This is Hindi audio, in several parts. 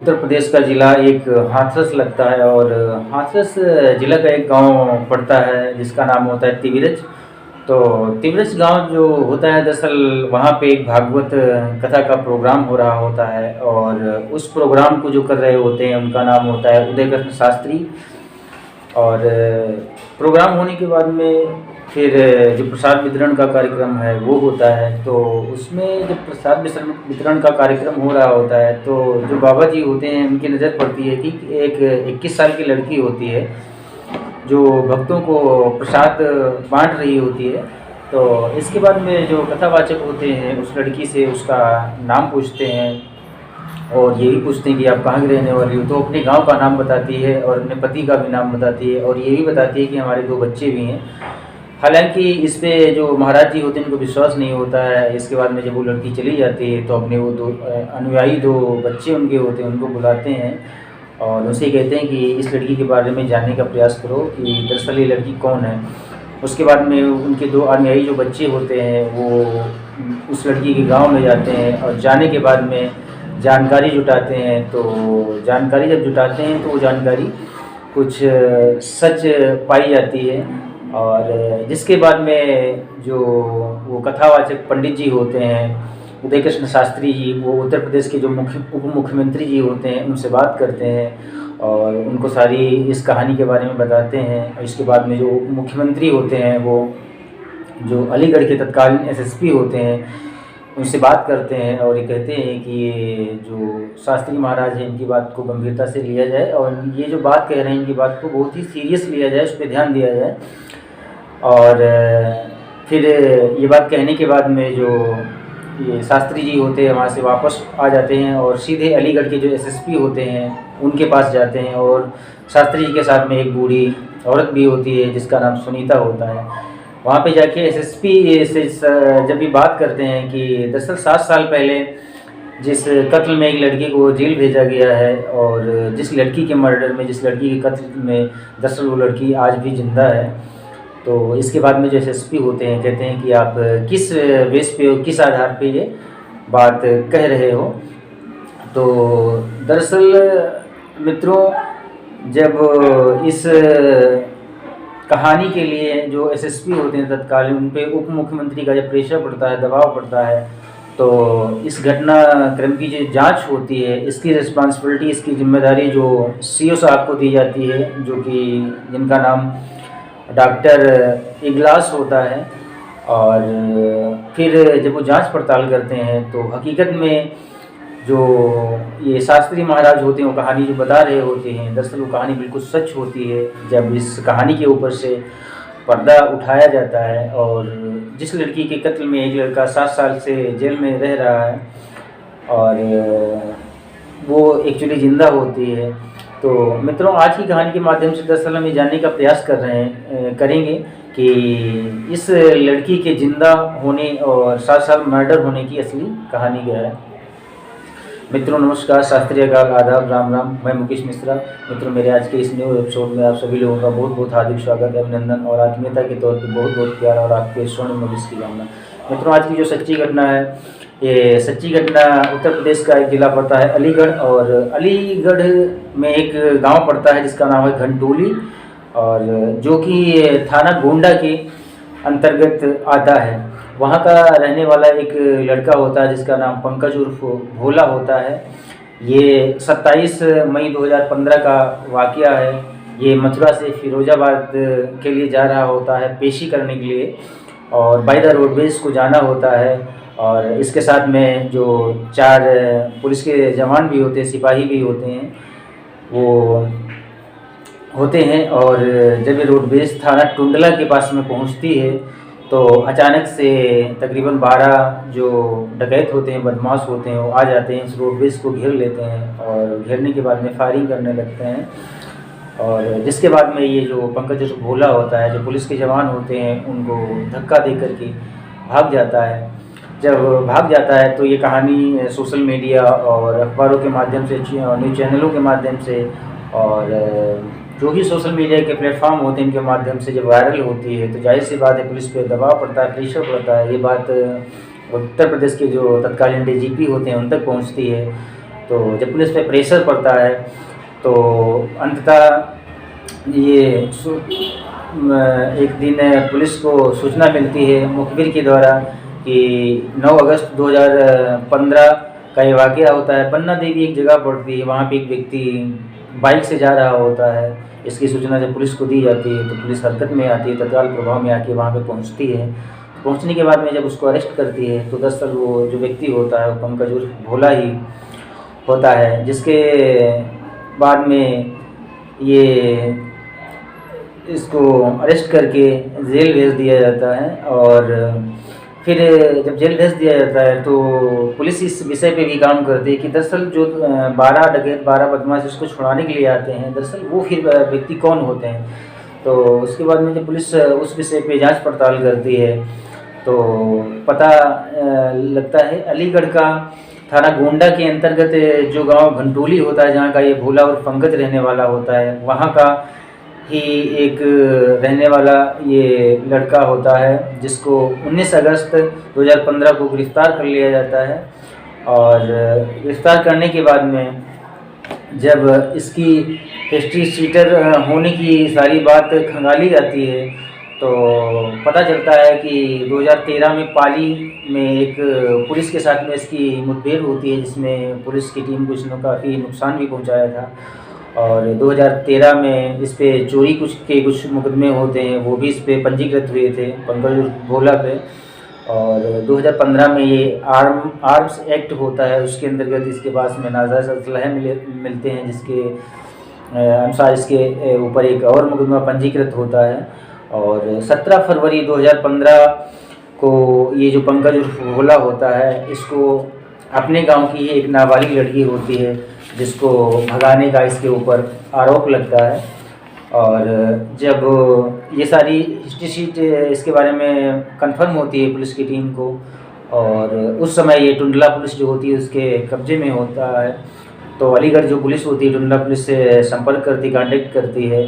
उत्तर प्रदेश का ज़िला एक हाथरस लगता है और हाथरस ज़िला का एक गांव पड़ता है जिसका नाम होता है तिविरज। तो तिविरज गांव जो होता है दरअसल वहाँ पे एक भागवत कथा का प्रोग्राम हो रहा होता है और उस प्रोग्राम को जो कर रहे होते हैं उनका नाम होता है उदय कृष्ण शास्त्री। और प्रोग्राम होने के बाद में फिर जो प्रसाद वितरण का कार्यक्रम है वो होता है। तो उसमें जब प्रसाद वितरण का कार्यक्रम हो रहा होता है तो जो बाबा जी होते हैं उनकी नज़र पड़ती है कि एक 21 साल की लड़की होती है जो भक्तों को प्रसाद बांट रही होती है। तो इसके बाद में जो कथावाचक होते हैं उस लड़की से उसका नाम पूछते हैं और ये भी पूछते हैं कि आप कहाँ की रहने वाली हो। तो अपने गांव का नाम बताती है और अपने पति का भी नाम बताती है और ये भी बताती है कि हमारे 2 बच्चे भी हैं। हालांकि इस पे जो महाराज जी होते हैं उनको विश्वास नहीं होता है। इसके बाद में जब वो लड़की चली जाती है तो अपने वो 2 अनुयायी 2 बच्चे उनके होते हैं उनको बुलाते हैं और उनसे कहते हैं कि इस लड़की के बारे में जानने का प्रयास करो कि दरअसल ये लड़की कौन है। उसके बाद में उनके 2 अनुयायी जो बच्चे होते हैं वो उस लड़की के गांव में जाते हैं और जाने के बाद में जानकारी जुटाते हैं। तो जानकारी जब जुटाते हैं तो वो जानकारी कुछ सच पाई जाती है और जिसके बाद में जो वो कथावाचक पंडित जी होते हैं उदय कृष्ण शास्त्री जी, वो उत्तर प्रदेश के जो उप मुख्यमंत्री जी होते हैं उनसे बात करते हैं और उनको सारी इस कहानी के बारे में बताते हैं। और इसके बाद में जो उप मुख्यमंत्री होते हैं वो जो अलीगढ़ के तत्कालीन एसएसपी होते हैं उनसे बात करते हैं और ये कहते हैं कि ये जो शास्त्री महाराज हैं इनकी बात को गंभीरता से लिया जाए और ये जो बात कह रहे हैं इनकी बात को बहुत ही सीरियस लिया जाए, उस पर ध्यान दिया जाए। और फिर ये बात कहने के बाद में जो ये शास्त्री जी होते हैं वहाँ से वापस आ जाते हैं और सीधे अलीगढ़ के जो एसएसपी होते हैं उनके पास जाते हैं और शास्त्री जी के साथ में एक बूढ़ी औरत भी होती है जिसका नाम सुनीता होता है। वहाँ पे जाके एसएसपी से जब भी बात करते हैं कि दरअसल 7 साल पहले जिस कत्ल में एक लड़की को जेल भेजा गया है और जिस लड़की के मर्डर में, जिस लड़की के कत्ल में दरअसल वो लड़की आज भी जिंदा है। तो इसके बाद में जो एसएसपी होते हैं कहते हैं कि आप किस बेस पे, किस आधार पे ये बात कह रहे हो। तो दरअसल मित्रों जब इस कहानी के लिए जो एसएसपी होते हैं तत्कालीन उन पे उप मुख्यमंत्री का जब प्रेशर पड़ता है, दबाव पड़ता है, तो इस घटनाक्रम की जो जांच होती है इसकी रिस्पांसिबिलिटी, इसकी जिम्मेदारी जो सीओ साहब को दी जाती है जो कि जिनका नाम डॉक्टर इगलास होता है। और फिर जब वो जांच पड़ताल करते हैं तो हकीकत में जो ये शास्त्री महाराज होते हैं वो कहानी जो बता रहे होते हैं दरअसल वो कहानी बिल्कुल सच होती है। जब इस कहानी के ऊपर से पर्दा उठाया जाता है और जिस लड़की के कत्ल में एक लड़का 7 साल से जेल में रह रहा है और वो एक्चुअली ज़िंदा होती है। तो मित्रों आज की कहानी के माध्यम से दरअसल हम ये जानने का प्रयास करेंगे कि इस लड़की के ज़िंदा होने और 7 साल मर्डर होने की असली कहानी क्या है। मित्रों नमस्कार, शास्त्रीय काल, आदाब, राम राम। मैं मुकेश मिश्रा। मित्रों मेरे आज के इस न्यू एपिसोड में आप सभी लोगों का बहुत बहुत हार्दिक स्वागत, अभिनंदन और आत्मीयता के तौर पे बहुत बहुत प्यार और आपके स्वर्णिम भविष्य की कामना। मित्रों आज की जो सच्ची घटना है, ये सच्ची घटना उत्तर प्रदेश का एक ज़िला पड़ता है अलीगढ़ और अलीगढ़ में एक गांव पड़ता है जिसका नाम है घंटोली और जो कि थाना गोंडा के अंतर्गत आता है। वहाँ का रहने वाला एक लड़का होता है जिसका नाम पंकज उर्फ भोला होता है। ये 27 मई 2015 का वाक़या है। ये मथुरा से फिरोजाबाद के लिए जा रहा होता है पेशी करने के लिए और बाय द रोडवेज को जाना होता है और इसके साथ में जो 4 पुलिस के जवान भी होते हैं, सिपाही भी होते हैं, वो होते हैं। और जब ये रोडवेज थाना टुंडला के पास में पहुंचती है तो अचानक से तकरीबन 12 जो डकैत होते हैं, बदमाश होते हैं, वो आ जाते हैं, इस रोडवेज को घेर लेते हैं और घेरने के बाद में फायरिंग करने लगते हैं। और जिसके बाद में ये जो पंकज जो भोला होता है, जो पुलिस के जवान होते हैं, उनको धक्का दे करके भाग जाता है। जब भाग जाता है तो ये कहानी सोशल मीडिया और अखबारों के माध्यम से, न्यूज़ चैनलों के माध्यम से और जो भी सोशल मीडिया के प्लेटफॉर्म होते हैं इनके माध्यम से जब वायरल होती है तो जाहिर सी बात है पुलिस पे दबाव पड़ता है, प्रेशर पड़ता है। ये बात उत्तर प्रदेश के जो तत्कालीन डीजीपी होते हैं उन तक पहुंचती है तो जब पुलिस पे प्रेशर पड़ता है तो अंततः एक दिन पुलिस को सूचना मिलती है मुखबिर के द्वारा कि 9 अगस्त 2015 का ये वाक़या होता है। पन्ना देवी एक जगह पड़ती है, वहाँ पे एक व्यक्ति बाइक से जा रहा होता है। इसकी सूचना जब पुलिस को दी जाती है तो पुलिस हरकत में आती है, तत्काल प्रभाव में आके वहाँ पे पहुँचती है। पहुँचने के बाद में जब उसको अरेस्ट करती है तो दरअसल वो जो व्यक्ति होता है वो पंकज उर्फ भोला ही होता है, जिसके बाद में ये इसको अरेस्ट करके जेल भेज दिया जाता है। और फिर जब जेल भेज दिया जाता है तो पुलिस इस विषय पे भी काम करती है कि दरअसल जो 12 डकैत 12 बदमाश इसको छुड़ाने के लिए आते हैं, दरअसल वो फिर व्यक्ति कौन होते हैं। तो उसके बाद में जब पुलिस उस विषय पे जांच पड़ताल करती है तो पता लगता है अलीगढ़ का थाना गोंडा के अंतर्गत जो गांव घंटोली होता है, जहां का ये भोला और पंकज रहने वाला होता है, वहां का ही एक रहने वाला ये लड़का होता है, जिसको 19 अगस्त 2015 को गिरफ्तार कर लिया जाता है। और गिरफ्तार करने के बाद में जब इसकी हिस्ट्री शीटर होने की सारी बात खंगाली जाती है तो पता चलता है कि 2013 में पाली में एक पुलिस के साथ में इसकी मुठभेड़ होती है, जिसमें पुलिस की टीम को इसने काफ़ी नुकसान भी पहुंचाया था। और 2013 में इस पे चोरी कुछ मुकदमे होते हैं, वो भी इस पे पंजीकृत हुए थे पंकज भोला पे। और 2015 में ये आर्म्स एक्ट होता है, उसके अंतर्गत इसके पास में नाजायज़ असलहे मिलते हैं, जिसके अनुसार इसके ऊपर एक और मुकदमा पंजीकृत होता है। और 17 फरवरी 2015 को ये जो पंकज उर्फ भोला होता है, इसको अपने गांव की एक नाबालिग लड़की होती है जिसको भगाने का इसके ऊपर आरोप लगता है। और जब ये सारी हिस्ट्री शीट इसके बारे में कंफर्म होती है पुलिस की टीम को, और उस समय ये टुंडला पुलिस जो होती है उसके कब्जे में होता है, तो अलीगढ़ जो पुलिस होती है टुंडला पुलिस से संपर्क करती, कांटेक्ट करती है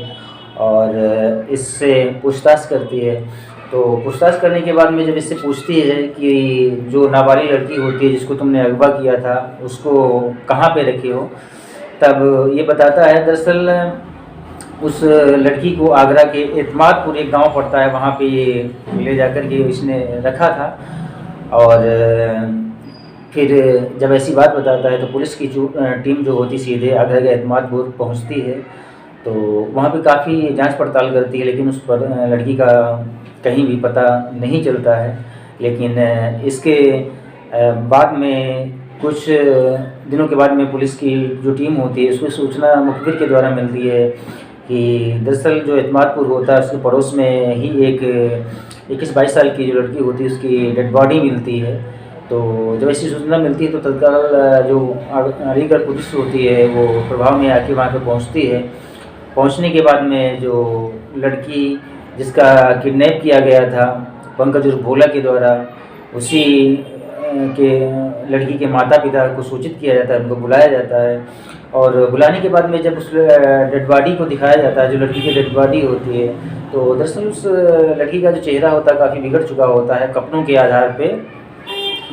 और इससे पूछताछ करती है। तो पूछताछ करने के बाद में जब इससे पूछती है कि जो नाबालिग लड़की होती है जिसको तुमने अगवा किया था उसको कहाँ पे रखे हो, तब ये बताता है दरअसल उस लड़की को आगरा के एतमादपुर एक गांव पड़ता है, वहाँ पे ये ले जाकर के इसने रखा था। और फिर जब ऐसी बात बताता है तो पुलिस की जो टीम जो होती सीधे आगरा के एतमादपुर पहुँचती है। तो वहाँ पे काफ़ी जांच पड़ताल करती है, लेकिन उस पर लड़की का कहीं भी पता नहीं चलता है। लेकिन इसके बाद में कुछ दिनों के बाद में पुलिस की जो टीम होती है उसको सूचना मुखबिर के द्वारा मिलती है कि दरअसल जो एतमादपुर होता है उसके पड़ोस में ही एक 21-22 साल की जो लड़की होती है उसकी डेड बॉडी मिलती है। तो जब ऐसी सूचना मिलती है तो तत्काल जो अलीगढ़ पुलिस होती है वो प्रभाव में आके वहाँ पे पहुँचती है। पहुँचने के बाद में जो लड़की जिसका किडनैप किया गया था पंकज उर्फ भोला के द्वारा, उसी के लड़की के माता पिता को सूचित किया जाता है, उनको बुलाया जाता है। और बुलाने के बाद में जब उस डेड बॉडी को दिखाया जाता है, जो लड़की की डेड बॉडी होती है, तो दरअसल उस लड़की का जो चेहरा होता है काफ़ी बिगड़ चुका होता है। कपड़ों के आधार पे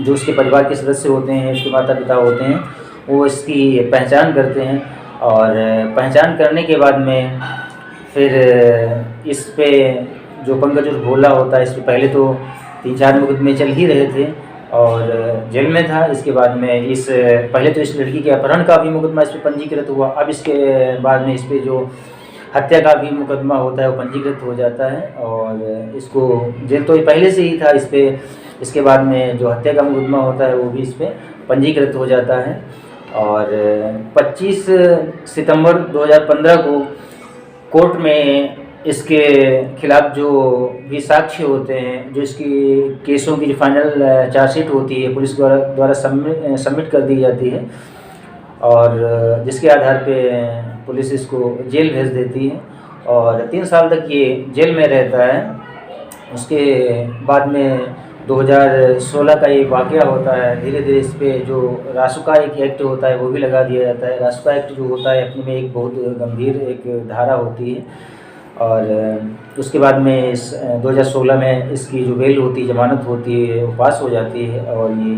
जो उसके परिवार के सदस्य होते हैं, उसके माता पिता होते हैं, वो इसकी पहचान करते हैं। और पहचान करने के बाद में फिर इस पे जो पंकज उर्फ भोला होता है, इस पे पहले तो 3-4 मुकदमे चल ही रहे थे और जेल में था। इसके बाद में पहले तो इस लड़की के अपहरण का भी मुकदमा इस पर पंजीकृत हुआ। अब इसके बाद में इस पर जो हत्या का भी मुकदमा होता है वो पंजीकृत हो जाता है और इसको जेल तो पहले से ही था इस पर। इसके बाद में जो हत्या का मुकदमा होता है वो भी इस पर पंजीकृत हो जाता है। और 25 सितंबर 2015 को कोर्ट में इसके खिलाफ जो भी साक्ष्य होते हैं, जो इसकी केसों की जो फाइनल चार्जशीट होती है पुलिस द्वारा सबमिट कर दी जाती है और जिसके आधार पे पुलिस इसको जेल भेज देती है और 3 साल तक ये जेल में रहता है। उसके बाद में 2016 का ये वाक़या होता है। धीरे धीरे इस पे जो रासुका एक एक्ट होता है वो भी लगा दिया जाता है। रासुका एक्ट जो होता है अपने में एक बहुत गंभीर एक धारा होती है और उसके बाद में इस 2016 में इसकी जो बेल होती है, जमानत होती है, वो पास हो जाती है और ये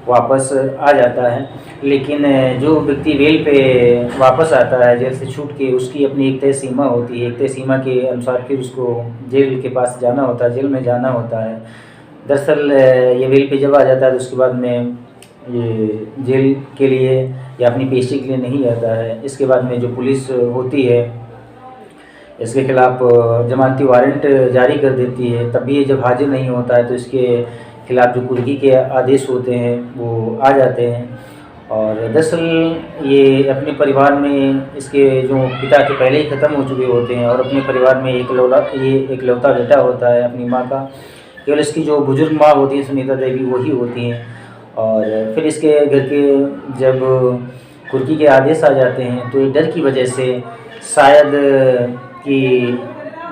वापस आ जाता है। लेकिन जो व्यक्ति बेल पे वापस आता है जेल से छूट के, उसकी अपनी एक तय सीमा होती है, एक तय सीमा के अनुसार फिर उसको जेल के पास जाना होता है, जेल में जाना होता है। दरअसल ये बेल पे जब आ जाता है तो उसके बाद में ये जेल के लिए या अपनी पेशी के लिए नहीं जाता है। इसके बाद में जो पुलिस होती है इसके खिलाफ जमानती वारंट जारी कर देती है, तब भी ये जब हाजिर नहीं होता है तो इसके खिलाफ जो कुर्की के आदेश होते हैं वो आ जाते हैं। और दरअसल ये अपने परिवार में इसके जो पिता थे पहले ही ख़त्म हो चुके होते हैं और अपने परिवार में एकलौता बेटा होता है अपनी माँ का। केवल इसकी जो बुजुर्ग माँ होती है सुनीता देवी वही होती हैं। और फिर इसके घर के जब कुर्की के आदेश आ जाते हैं तो ये डर की वजह से शायद कि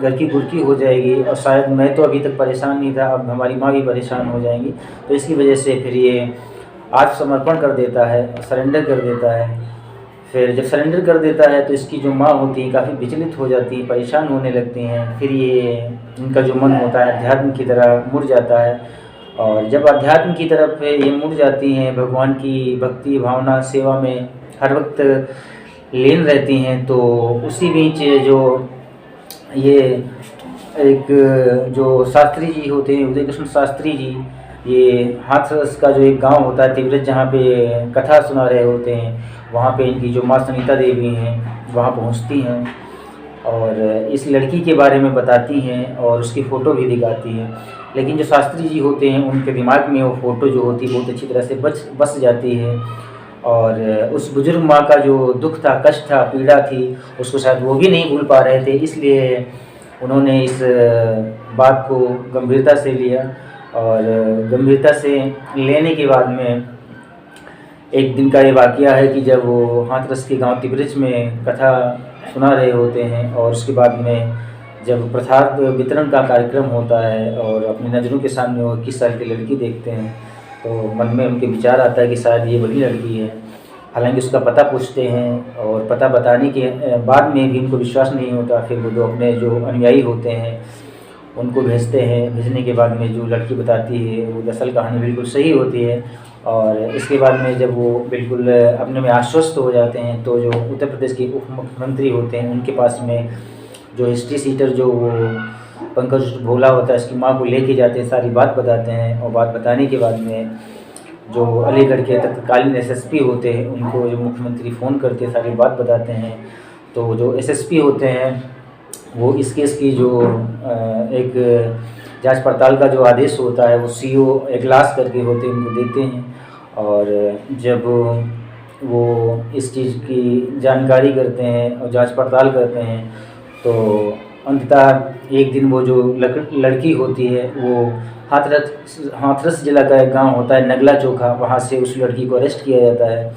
घर की कुर्की हो जाएगी और शायद मैं तो अभी तक परेशान नहीं था, अब हमारी माँ भी परेशान हो जाएंगी, तो इसकी वजह से फिर ये आत्मसमर्पण कर देता है, सरेंडर कर देता है। फिर जब सरेंडर कर देता है तो इसकी जो माँ होती है काफ़ी विचलित हो जाती है, परेशान होने लगती हैं। फिर ये इनका जो मन होता है अध्यात्म की तरह मुड़ जाता है और जब अध्यात्म की तरफ ये मुड़ जाती हैं, भगवान की भक्ति भावना सेवा में हर वक्त लीन रहती हैं, तो उसी बीच जो ये एक जो शास्त्री जी होते हैं उदय कृष्ण शास्त्री जी, ये हाथरस का जो एक गांव होता है तिब्बत जहाँ पे कथा सुना रहे होते हैं, वहाँ पे इनकी जो माँ सुनीता देवी हैं वहाँ पहुँचती हैं और इस लड़की के बारे में बताती हैं और उसकी फ़ोटो भी दिखाती हैं। लेकिन जो शास्त्री जी होते हैं उनके दिमाग में वो फ़ोटो जो होती है बहुत अच्छी तरह से बस जाती है और उस बुज़ुर्ग माँ का जो दुख था, कष्ट था, पीड़ा थी, उसको शायद वो भी नहीं भूल पा रहे थे। इसलिए उन्होंने इस बात को गंभीरता से लिया और गंभीरता से लेने के बाद में एक दिन का ये वाक़या है कि जब वो हाथरस के गांव तिब्बत में कथा सुना रहे होते हैं और उसके बाद में जब प्रसाद वितरण का कार्यक्रम होता है और अपनी नज़रों के सामने वो 21 साल की लड़की देखते हैं तो मन में उनके विचार आता है कि शायद ये वही लड़की है। हालांकि उसका पता पूछते हैं और पता बताने के बाद में भी उनको विश्वास नहीं होता। फिर वो जो अपने जो अनुयायी होते हैं उनको भेजते हैं, भेजने के बाद में जो लड़की बताती है वो दरअसल कहानी बिल्कुल सही होती है। और इसके बाद में जब वो बिल्कुल अपने में आश्वस्त हो जाते हैं तो जो उत्तर प्रदेश के उप मुख्यमंत्री होते हैं उनके पास में जो हिस्ट्री सीटर जो वो पंकज भोला होता है इसकी माँ को लेके जाते हैं, सारी बात बताते हैं और बात बताने के बाद में जो अलीगढ़ के तत्कालीन एसएसपी होते हैं उनको जो मुख्यमंत्री फ़ोन करते हैं सारी बात बताते हैं। तो जो एसएसपी होते हैं वो इस केस की जो एक जांच पड़ताल का जो आदेश होता है वो सीओ इजलास करके होते हैं उनको देते हैं और जब वो इस चीज़ की जानकारी करते हैं और जांच पड़ताल करते हैं तो अंततः एक दिन वो जो लड़की होती है वो हाथरस जिला का एक गांव होता है नगला चोखा, वहाँ से उस लड़की को अरेस्ट किया जाता है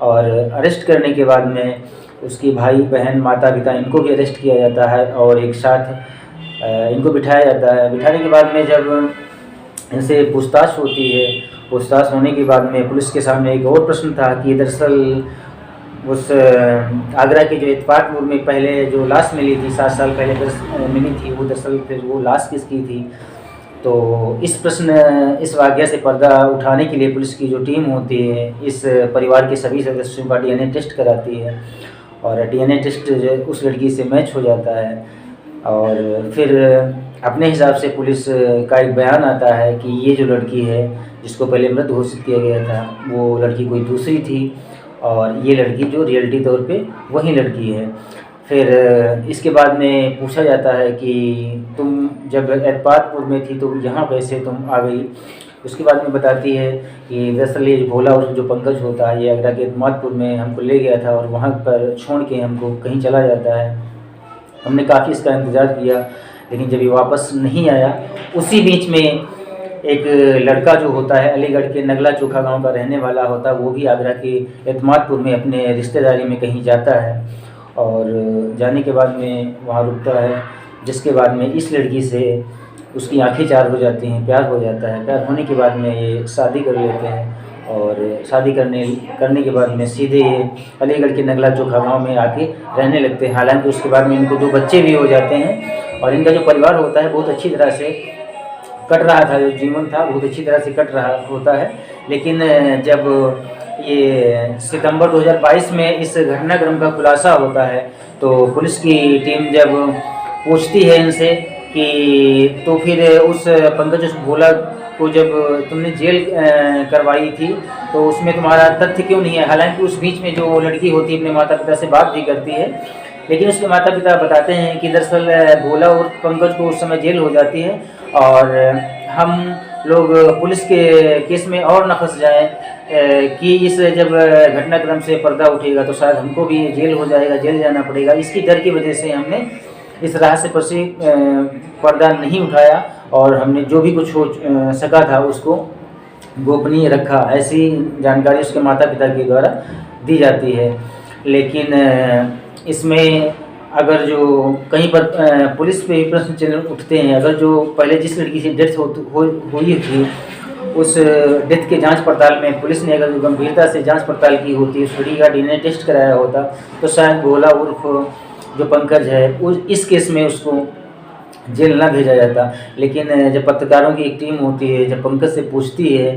और अरेस्ट करने के बाद में उसकी भाई बहन माता पिता इनको भी अरेस्ट किया जाता है और एक साथ इनको बिठाया जाता है। बिठाने के बाद में जब इनसे पूछताछ होती है, पूछताछ होने के बाद में पुलिस के सामने एक और प्रश्न था कि दरअसल उस आगरा के जो इत्तेफाकपुर में पहले जो लाश मिली थी 7 साल पहले मिली थी वो दरअसल फिर वो लाश किसकी थी। तो इस वाक़या से पर्दा उठाने के लिए पुलिस की जो टीम होती है इस परिवार के सभी सदस्यों का डीएनए टेस्ट कराती है और डीएनए टेस्ट उस लड़की से मैच हो जाता है और फिर अपने हिसाब से पुलिस का एक बयान आता है कि ये जो लड़की है जिसको पहले मृत घोषित किया गया था वो लड़की कोई दूसरी थी और ये लड़की जो रियलिटी तौर पे वही लड़की है। फिर इसके बाद में पूछा जाता है कि तुम जब एतपातपुर में थी तो यहाँ कैसे तुम आ गई। उसके बाद में बताती है कि दरअसल ये भोला और जो पंकज होता है ये आगरा के एतमादपुर में हमको ले गया था और वहाँ पर छोड़ के हमको कहीं चला जाता है। हमने काफ़ी इसका इंतज़ार किया लेकिन जब ये वापस नहीं आया, उसी बीच में एक लड़का जो होता है अलीगढ़ के नगला चोखा गांव का रहने वाला होता है वो भी आगरा के एतमादपुर में अपने रिश्तेदारी में कहीं जाता है और जाने के बाद में वहाँ रुकता है, जिसके बाद में इस लड़की से उसकी आंखें चार हो जाती हैं, प्यार हो जाता है। प्यार होने के बाद में ये शादी कर लेते हैं और शादी करने के बाद में सीधे ये अलीगढ़ के नगला चोखा गांव में आके रहने लगते हैं। हालांकि उसके बाद में इनको 2 बच्चे भी हो जाते हैं और इनका जो परिवार होता है बहुत अच्छी तरह से कट रहा था, जो जीवन था बहुत अच्छी तरह से कट रहा होता है। लेकिन जब ये सितंबर 2022 में इस घटनाक्रम का खुलासा होता है, तो पुलिस की टीम जब पूछती है इनसे कि तो फिर उस पंकज उस भोला को जब तुमने जेल करवाई थी, तो उसमें तुम्हारा तथ्य क्यों नहीं है। हालांकि उस बीच में जो लड़की होती है अपने माता पिता से बात भी करती है, लेकिन उसके माता पिता बताते हैं कि दरअसल भोला और पंकज को उस समय जेल हो जाती है, और हम लोग पुलिस के केस में और न फंस जाएं कि इस जब घटनाक्रम से पर्दा उठेगा तो शायद हमको भी जेल हो जाएगा, जेल जाना पड़ेगा। इसकी डर की वजह से हमने इस रहस्य पर से पर्दा नहीं उठाया, और हमने जो भी कुछ हो सका था उसको गोपनीय रखा। ऐसी जानकारी उसके माता पिता के द्वारा दी जाती है। लेकिन इसमें अगर जो कहीं पर पुलिस पे भी प्रश्न चिन्ह उठते हैं, अगर जो पहले जिस लड़की की डेथ हुई थी, उस डेथ के जांच पड़ताल में पुलिस ने अगर गंभीरता से जांच पड़ताल की होती, उस लड़की का डीएनए टेस्ट कराया होता, तो शायद भोला उर्फ जो पंकज है इस केस में उसको जेल ना भेजा जाता। लेकिन जब पत्रकारों की एक टीम होती है, जब पंकज से पूछती है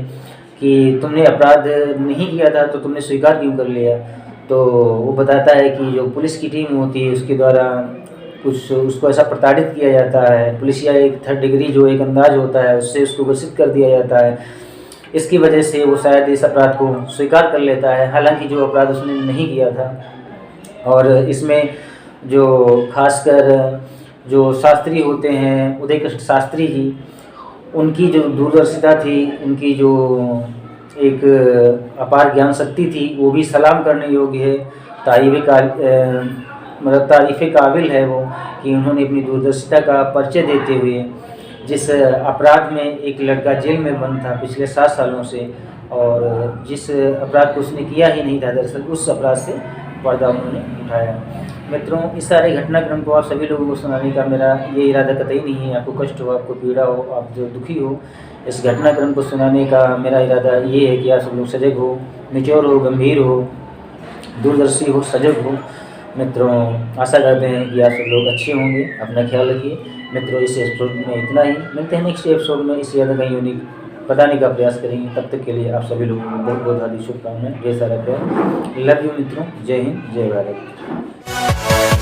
कि तुमने अपराध नहीं किया था तो तुमने स्वीकार क्यों कर लिया, तो वो बताता है कि जो पुलिस की टीम होती है उसके द्वारा कुछ उसको ऐसा प्रताड़ित किया जाता है, पुलिस या एक थर्ड डिग्री जो एक अंदाज होता है उससे उसको ग्रसित कर दिया जाता है। इसकी वजह से वो शायद इस अपराध को स्वीकार कर लेता है, हालांकि जो अपराध उसने नहीं किया था। और इसमें जो खासकर जो शास्त्री होते हैं, उदय कृष्ण शास्त्री जी, उनकी जो दूरदर्शिता थी, उनकी जो एक अपार ज्ञान शक्ति थी, वो भी सलाम करने योग्य है। तारीफ़ काबिल है वो कि उन्होंने अपनी दूरदर्शिता का परिचय देते हुए जिस अपराध में एक लड़का जेल में बंद था पिछले 7 सालों से, और जिस अपराध को उसने किया ही नहीं था, दरअसल उस अपराध से पर्दा उन्होंने उठाया। मित्रों, इस सारे घटनाक्रम को आप सभी लोगों को सुनाने का मेरा ये इरादा कतई नहीं है, आपको कष्ट हो, आपको पीड़ा हो, आप जो दुखी हो। इस घटनाक्रम को सुनाने का मेरा इरादा ये है कि आप सब लोग सजग हो, मैच्योर हो, गंभीर हो, दूरदर्शी हो, सजग हो। मित्रों, आशा करते हैं कि आप सब लोग अच्छे होंगे। अपना ख्याल रखिए मित्रों। इस एपिसोड में इतना ही, मिलते हैं नेक्स्ट एपिसोड में। इससे ज़्यादा कहीं यूनिक बताने का प्रयास करेंगे। तब तक के लिए आप सभी लोगों को बहुत बहुत हार्दिक शुभकामनाएं, ढेर सारा प्यार। लव यू मित्रों। जय हिंद, जय भारत।